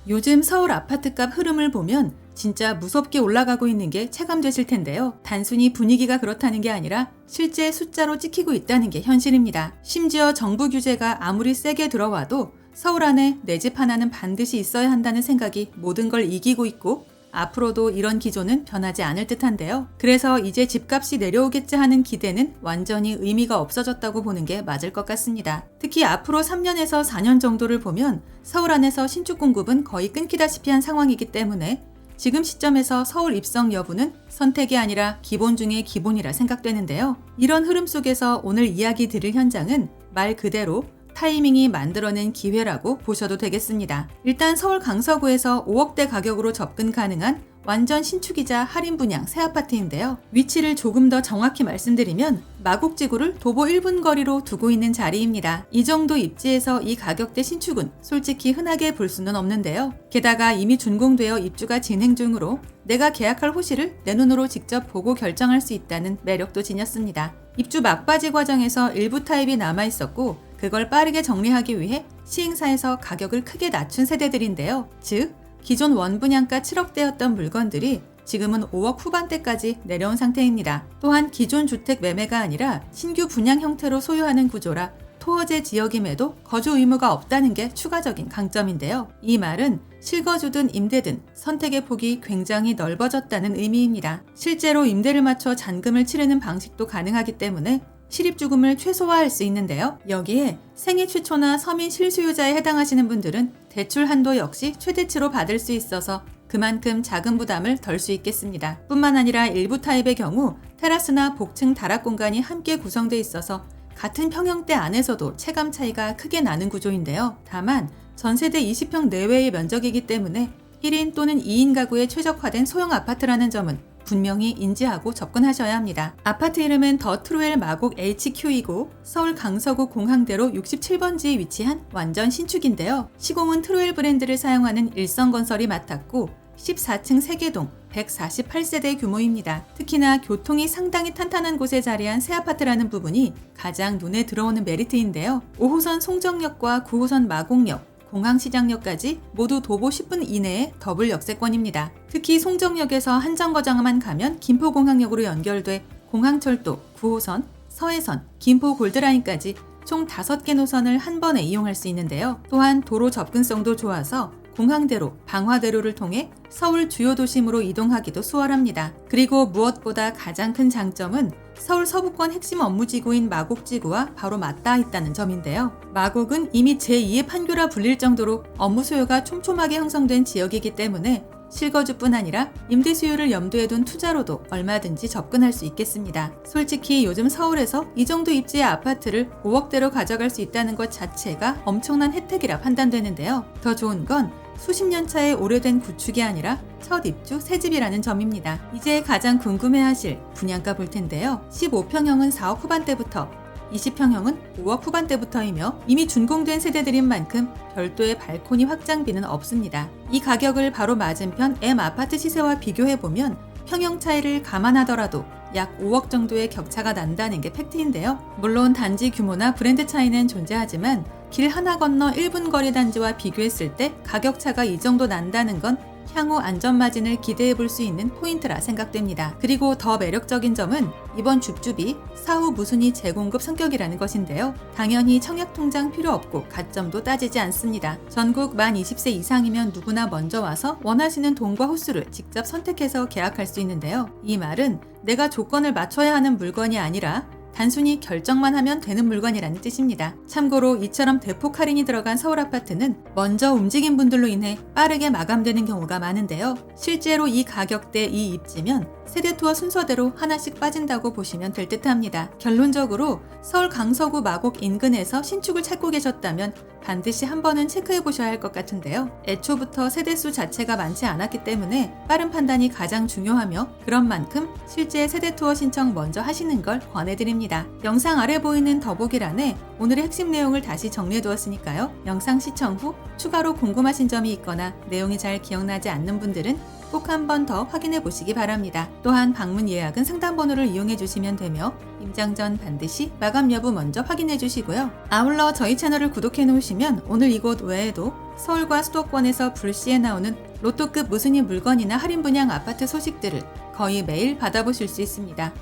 요즘 서울 아파트값 흐름을 보면 진짜 무섭게 올라가고 있는 게 체감되실 텐데요. 단순히 분위기가 그렇다는 게 아니라 실제 숫자로 찍히고 있다는 게 현실입니다. 심지어 정부 규제가 아무리 세게 들어와도 서울 안에 내 집 하나는 반드시 있어야 한다는 생각이 모든 걸 이기고 있고 앞으로도 이런 기조는 변하지 않을 듯한데요. 그래서 이제 집값이 내려오겠지 하는 기대는 완전히 의미가 없어졌다고 보는 게 맞을 것 같습니다. 특히 앞으로 3년에서 4년 정도를 보면 서울 안에서 신축 공급은 거의 끊기다시피 한 상황이기 때문에 지금 시점에서 서울 입성 여부는 선택이 아니라 기본 중의 기본이라 생각되는데요. 이런 흐름 속에서 오늘 이야기 드릴 현장은 말 그대로 타이밍이 만들어낸 기회라고 보셔도 되겠습니다. 일단 서울 강서구에서 5억대 가격으로 접근 가능한 완전 신축이자 할인 분양 새 아파트인데요. 위치를 조금 더 정확히 말씀드리면 마곡지구를 도보 1분 거리로 두고 있는 자리입니다. 이 정도 입지에서 이 가격대 신축은 솔직히 흔하게 볼 수는 없는데요. 게다가 이미 준공되어 입주가 진행 중으로 내가 계약할 호실을 내 눈으로 직접 보고 결정할 수 있다는 매력도 지녔습니다. 입주 막바지 과정에서 일부 타입이 남아있었고 그걸 빠르게 정리하기 위해 시행사에서 가격을 크게 낮춘 세대들인데요. 즉, 기존 원분양가 7억대였던 물건들이 지금은 5억 후반대까지 내려온 상태입니다. 또한 기존 주택 매매가 아니라 신규 분양 형태로 소유하는 구조라 토어제 지역임에도 거주 의무가 없다는 게 추가적인 강점인데요. 이 말은 실거주든 임대든 선택의 폭이 굉장히 넓어졌다는 의미입니다. 실제로 임대를 맞춰 잔금을 치르는 방식도 가능하기 때문에 실입주금을 최소화할 수 있는데요. 여기에 생애 최초나 서민 실수요자에 해당하시는 분들은 대출 한도 역시 최대치로 받을 수 있어서 그만큼 자금 부담을 덜 수 있겠습니다. 뿐만 아니라 일부 타입의 경우 테라스나 복층 다락 공간이 함께 구성되어 있어서 같은 평형대 안에서도 체감 차이가 크게 나는 구조인데요. 다만 전세대 20평 내외의 면적이기 때문에 1인 또는 2인 가구에 최적화된 소형 아파트라는 점은 분명히 인지하고 접근하셔야 합니다. 아파트 이름은 더 트루엘 마곡 HQ이고 서울 강서구 공항대로 67번지에 위치한 완전 신축인데요. 시공은 트루엘 브랜드를 사용하는 일성건설이 맡았고 14층 세개동 148세대 규모입니다. 특히나 교통이 상당히 탄탄한 곳에 자리한 새 아파트라는 부분이 가장 눈에 들어오는 메리트인데요. 5호선 송정역과 9호선 마곡역, 공항시장역까지 모두 도보 10분 이내에 더블 역세권입니다. 특히 송정역에서 한정거장만 가면 김포공항역으로 연결돼 공항철도, 9호선, 서해선, 김포 골드라인까지 총 5개 노선을 한 번에 이용할 수 있는데요. 또한 도로 접근성도 좋아서 공항대로, 방화대로를 통해 서울 주요 도심으로 이동하기도 수월합니다. 그리고 무엇보다 가장 큰 장점은 서울 서부권 핵심 업무지구인 마곡지구와 바로 맞닿아 있다는 점인데요. 마곡은 이미 제2의 판교라 불릴 정도로 업무 수요가 촘촘하게 형성된 지역이기 때문에 실거주뿐 아니라 임대 수요를 염두에 둔 투자로도 얼마든지 접근할 수 있겠습니다. 솔직히 요즘 서울에서 이 정도 입지의 아파트를 5억대로 가져갈 수 있다는 것 자체가 엄청난 혜택이라 판단되는데요. 더 좋은 건 수십 년 차의 오래된 구축이 아니라 첫 입주 새 집이라는 점입니다. 이제 가장 궁금해하실 분양가 볼 텐데요. 15평형은 4억 후반대부터 20평형은 5억 후반대부터이며 이미 준공된 세대들인 만큼 별도의 발코니 확장비는 없습니다. 이 가격을 바로 맞은편 M 아파트 시세와 비교해보면 평형 차이를 감안하더라도 약 5억 정도의 격차가 난다는 게 팩트인데요. 물론 단지 규모나 브랜드 차이는 존재하지만 길 하나 건너 1분 거리 단지와 비교했을 때 가격 차가 이 정도 난다는 건 향후 안전마진을 기대해 볼 수 있는 포인트라 생각됩니다. 그리고 더 매력적인 점은 이번 줍줍이 사후 무순위 재공급 성격이라는 것인데요. 당연히 청약통장 필요 없고 가점도 따지지 않습니다. 전국 만 20세 이상이면 누구나 먼저 와서 원하시는 동과 호수를 직접 선택해서 계약할 수 있는데요. 이 말은 내가 조건을 맞춰야 하는 물건이 아니라 단순히 결정만 하면 되는 물건이라는 뜻입니다. 참고로 이처럼 대폭 할인이 들어간 서울 아파트는 먼저 움직인 분들로 인해 빠르게 마감되는 경우가 많은데요. 실제로 이 가격대 이 입지면 세대 투어 순서대로 하나씩 빠진다고 보시면 될 듯합니다. 결론적으로 서울 강서구 마곡 인근에서 신축을 찾고 계셨다면 반드시 한 번은 체크해 보셔야 할 것 같은데요. 애초부터 세대수 자체가 많지 않았기 때문에 빠른 판단이 가장 중요하며 그런 만큼 실제 세대 투어 신청 먼저 하시는 걸 권해드립니다. 영상 아래 보이는 더보기란에 오늘의 핵심 내용을 다시 정리해 두었으니까요. 영상 시청 후 추가로 궁금하신 점이 있거나 내용이 잘 기억나지 않는 분들은 꼭 한 번 더 확인해 보시기 바랍니다. 또한 방문 예약은 상담번호를 이용해 주시면 되며 임장 전 반드시 마감 여부 먼저 확인해 주시고요. 아울러 저희 채널을 구독해 놓으시면 오늘 이곳 외에도 서울과 수도권에서 불시에 나오는 로또급 무순위 물건이나 할인 분양 아파트 소식들을 거의 매일 받아보실 수 있습니다.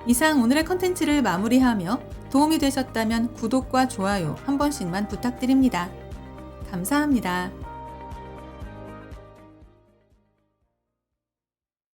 이상 오늘의 컨텐츠를 마무리하며 도움이 되셨다면 구독과 좋아요 한 번씩만 부탁드립니다. 감사합니다.